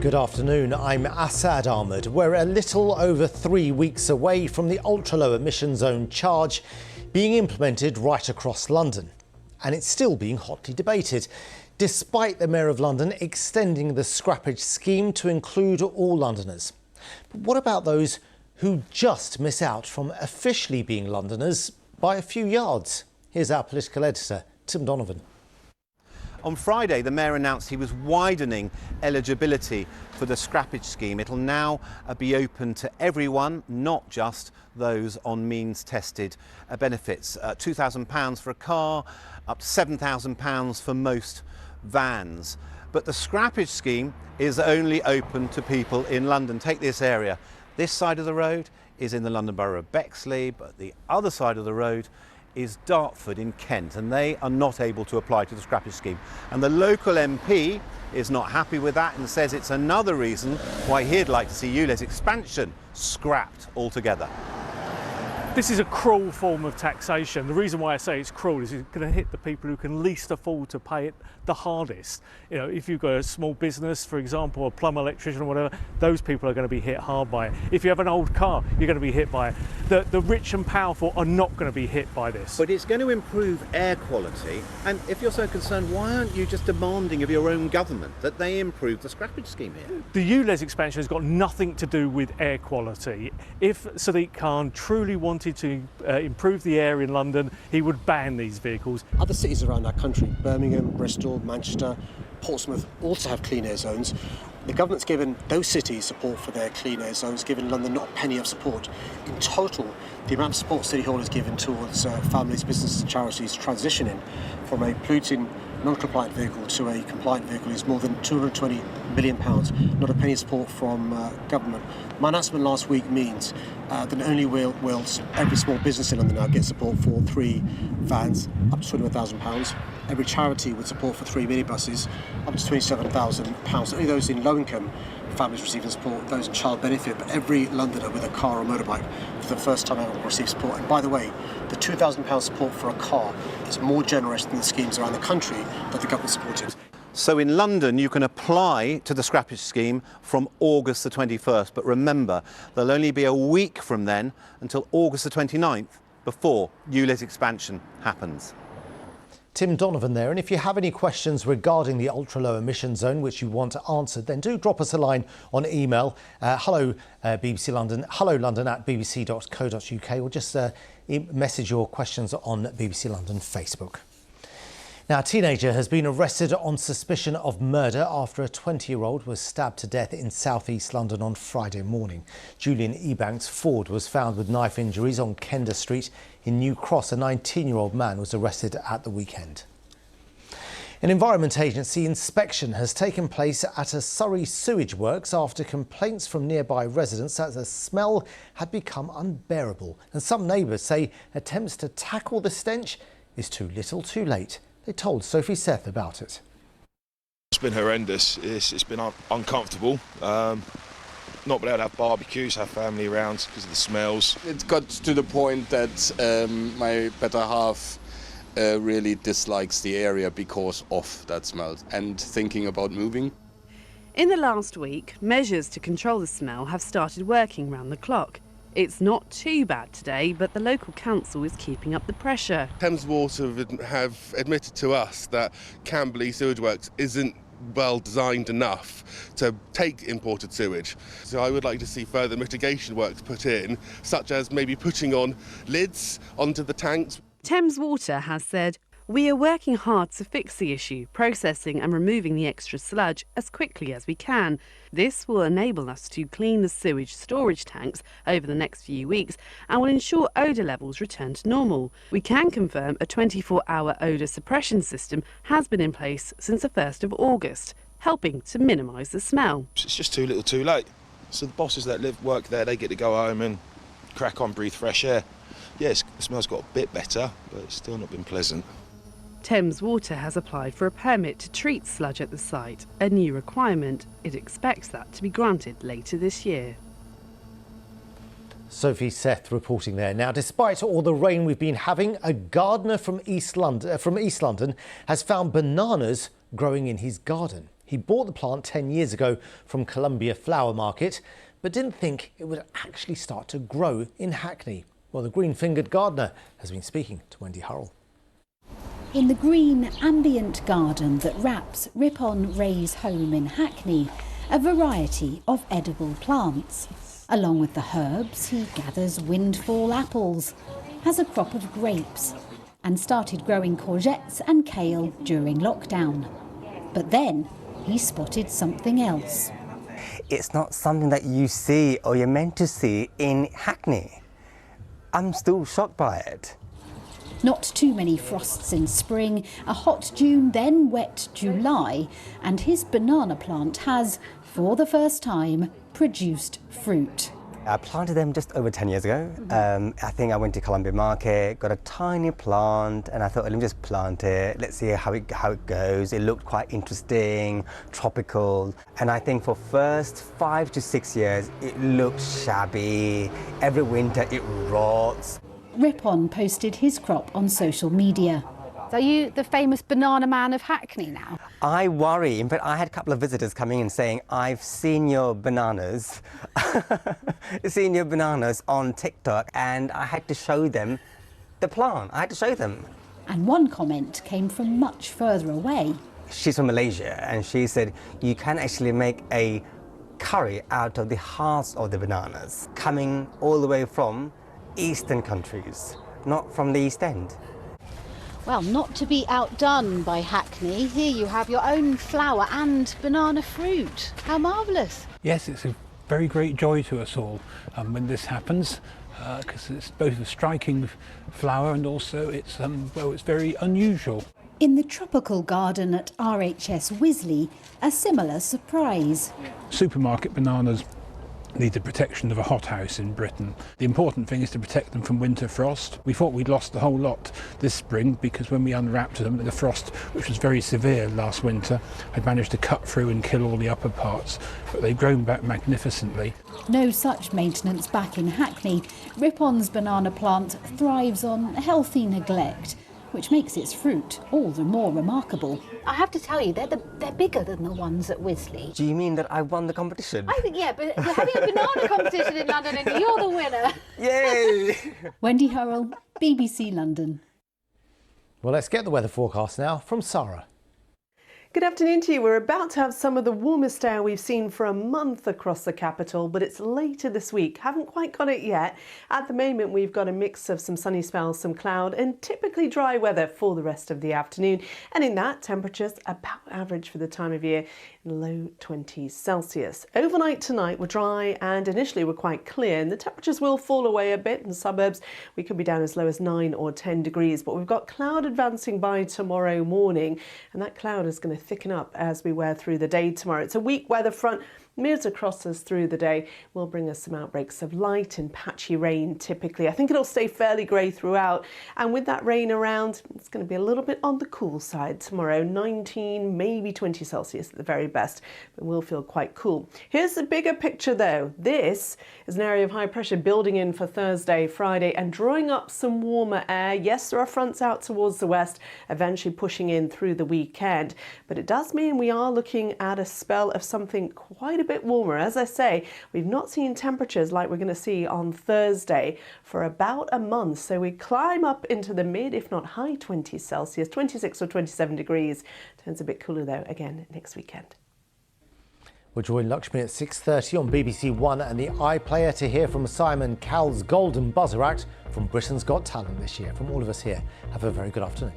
Good afternoon, I'm Asad Ahmad. We're a little over 3 weeks away from the ultra-low emission zone charge being implemented right across London. And it's still being hotly debated, despite the Mayor of London extending the scrappage scheme to include all Londoners. But what about those who just miss out from officially being Londoners by a few yards? Here's our political editor, Tim Donovan. On Friday, the Mayor announced he was widening eligibility for the scrappage scheme. It'll now be open to everyone, not just those on means-tested benefits. £2,000 for a car, up to £7,000 for most vans. But the scrappage scheme is only open to people in London. Take this area. This side of the road is in the London Borough of Bexley, but the other side of the road is Dartford in Kent, and they are not able to apply to the scrappage scheme. And the local MP is not happy with that and says it's another reason why he'd like to see ULEZ expansion scrapped altogether. This is a cruel form of taxation. The reason why I say it's cruel is it's going to hit the people who can least afford to pay it the hardest. You know, if you've got a small business, for example, a plumber, electrician or whatever, those people are going to be hit hard by it. If you have an old car, you're going to be hit by it. The rich and powerful are not going to be hit by this. But it's going to improve air quality, and if you're so concerned, why aren't you just demanding of your own government that they improve the scrappage scheme here? The ULEZ expansion has got nothing to do with air quality. If Sadiq Khan truly wanted to improve the air in London, he would ban these vehicles. Other cities around our country, Birmingham, Bristol, Manchester, Portsmouth, also have clean air zones. The government's given those cities support for their clean air zones, given London not a penny of support. In total, the amount of support City Hall has given towards families, businesses and charities transitioning from a polluting non-compliant vehicle to a compliant vehicle is more than £220 million, not a penny of support from government. My announcement last week means that not only will every small business in London now get support for 3 vans, up to £21,000, every charity with support for 3 minibuses, up to £27,000, only those in low income families receiving support, those in child benefit, but every Londoner with a car or motorbike for the first time ever will receive support. And by the way, the £2,000 support for a car is more generous than the schemes around the country that the government supported. So in London, you can apply to the scrappage scheme from August the 21st. But remember, there'll only be a week from then until August the 29th before ULEZ expansion happens. Tim Donovan there. And if you have any questions regarding the ultra-low emission zone which you want answered, then do drop us a line on email, hello BBC London, hellolondon@bbc.co.uk, or just message your questions on BBC London Facebook. Now, a teenager has been arrested on suspicion of murder after a 20-year-old was stabbed to death in south-east London on Friday morning. Julian Ebanks Ford was found with knife injuries on Kender Street in New Cross. A 19-year-old man was arrested at the weekend. An Environment Agency inspection has taken place at a Surrey sewage works after complaints from nearby residents that the smell had become unbearable. And some neighbours say attempts to tackle the stench is too little too late. They told Sophie Seth about it. It's been horrendous. It's been uncomfortable. Not been able to have barbecues, have family around because of the smells. It's got to the point that my better half really dislikes the area because of that smell and thinking about moving. In the last week, measures to control the smell have started working round the clock. It's not too bad today, but the local council is keeping up the pressure. Thames Water have admitted to us that Camberley Sewage Works isn't well designed enough to take imported sewage. So I would like to see further mitigation works put in, such as maybe putting on lids onto the tanks. Thames Water has said, "We are working hard to fix the issue, processing and removing the extra sludge as quickly as we can. This will enable us to clean the sewage storage tanks over the next few weeks and will ensure odour levels return to normal. We can confirm a 24-hour odour suppression system has been in place since the 1st of August, helping to minimise the smell." It's just too little too late. So the bosses that work there, they get to go home and crack on, breathe fresh air. Yes, the smell's got a bit better, but it's still not been pleasant. Thames Water has applied for a permit to treat sludge at the site, a new requirement. It expects that to be granted later this year. Sophie Seth reporting there. Now, despite all the rain we've been having, a gardener from East London has found bananas growing in his garden. He bought the plant 10 years ago from Columbia Flower Market, but didn't think it would actually start to grow in Hackney. Well, the green-fingered gardener has been speaking to Wendy Hurrell. In the green, ambient garden that wraps Ripon Ray's home in Hackney, a variety of edible plants. Along with the herbs, he gathers windfall apples, has a crop of grapes, and started growing courgettes and kale during lockdown. But then he spotted something else. It's not something that you see or you're meant to see in Hackney. I'm still shocked by it. Not too many frosts in spring, a hot June, then wet July, and his banana plant has, for the first time, produced fruit. I planted them just over 10 years ago. I think I went to Columbia Market, got a tiny plant, and I thought, let me just plant it. Let's see how it goes. It looked quite interesting, tropical. And I think for first 5 to 6 years, it looked shabby. Every winter, it rots. Ripon posted his crop on social media. So are you the famous banana man of Hackney now? I worry. In fact, I had a couple of visitors coming in saying, I've seen your bananas, seen your bananas on TikTok, and I had to show them the plant. I had to show them. And one comment came from much further away. She's from Malaysia, and she said, you can actually make a curry out of the hearts of the bananas, coming all the way from eastern countries, not from the East End. Well, not to be outdone by Hackney, here you have your own flower and banana fruit. How marvellous. Yes, it's a very great joy to us all when this happens, because it's both a striking flower and also it's very unusual. In the tropical garden at RHS Wisley, a similar surprise. Supermarket bananas need the protection of a hothouse in Britain. The important thing is to protect them from winter frost. We thought we'd lost the whole lot this spring because when we unwrapped them, the frost, which was very severe last winter, had managed to cut through and kill all the upper parts, but they've grown back magnificently. No such maintenance back in Hackney. Ripon's banana plant thrives on healthy neglect, which makes its fruit all the more remarkable. I have to tell you, they're bigger than the ones at Wisley. Do you mean that I won the competition? I think, yeah, but you're having a banana competition in London and you're the winner. Yay! Wendy Hurrell, BBC London. Well, let's get the weather forecast now from Sara. Good afternoon to you. We're about to have some of the warmest air we've seen for a month across the capital, but it's later this week. Haven't quite got it yet. At the moment, we've got a mix of some sunny spells, some cloud, and typically dry weather for the rest of the afternoon. And in that, temperatures about average for the time of year, in low 20s Celsius. Overnight tonight, we're dry and initially we're quite clear, and the temperatures will fall away a bit in the suburbs. We could be down as low as 9 or 10 degrees, but we've got cloud advancing by tomorrow morning, and that cloud is going to thicken up as we wear through the day tomorrow. It's a weak weather front, moves across us through the day, will bring us some outbreaks of light and patchy rain typically. I think it'll stay fairly grey throughout, and with that rain around, it's going to be a little bit on the cool side tomorrow, 19, maybe 20 Celsius at the very best, but will feel quite cool. Here's the bigger picture though. This is an area of high pressure building in for Thursday, Friday, and drawing up some warmer air. Yes, there are fronts out towards the west, eventually pushing in through the weekend, but it does mean we are looking at a spell of something quite a bit warmer. As I say, we've not seen temperatures like we're going to see on Thursday for about a month, so we climb up into the mid, if not high 20s Celsius, 26 or 27 degrees. Turns a bit cooler though again next weekend. We'll join Lakshmi at 6:30 on BBC One and the iPlayer to hear from Simon Cowell's Golden Buzzer Act from Britain's Got Talent this year. From all of us here, have a very good afternoon.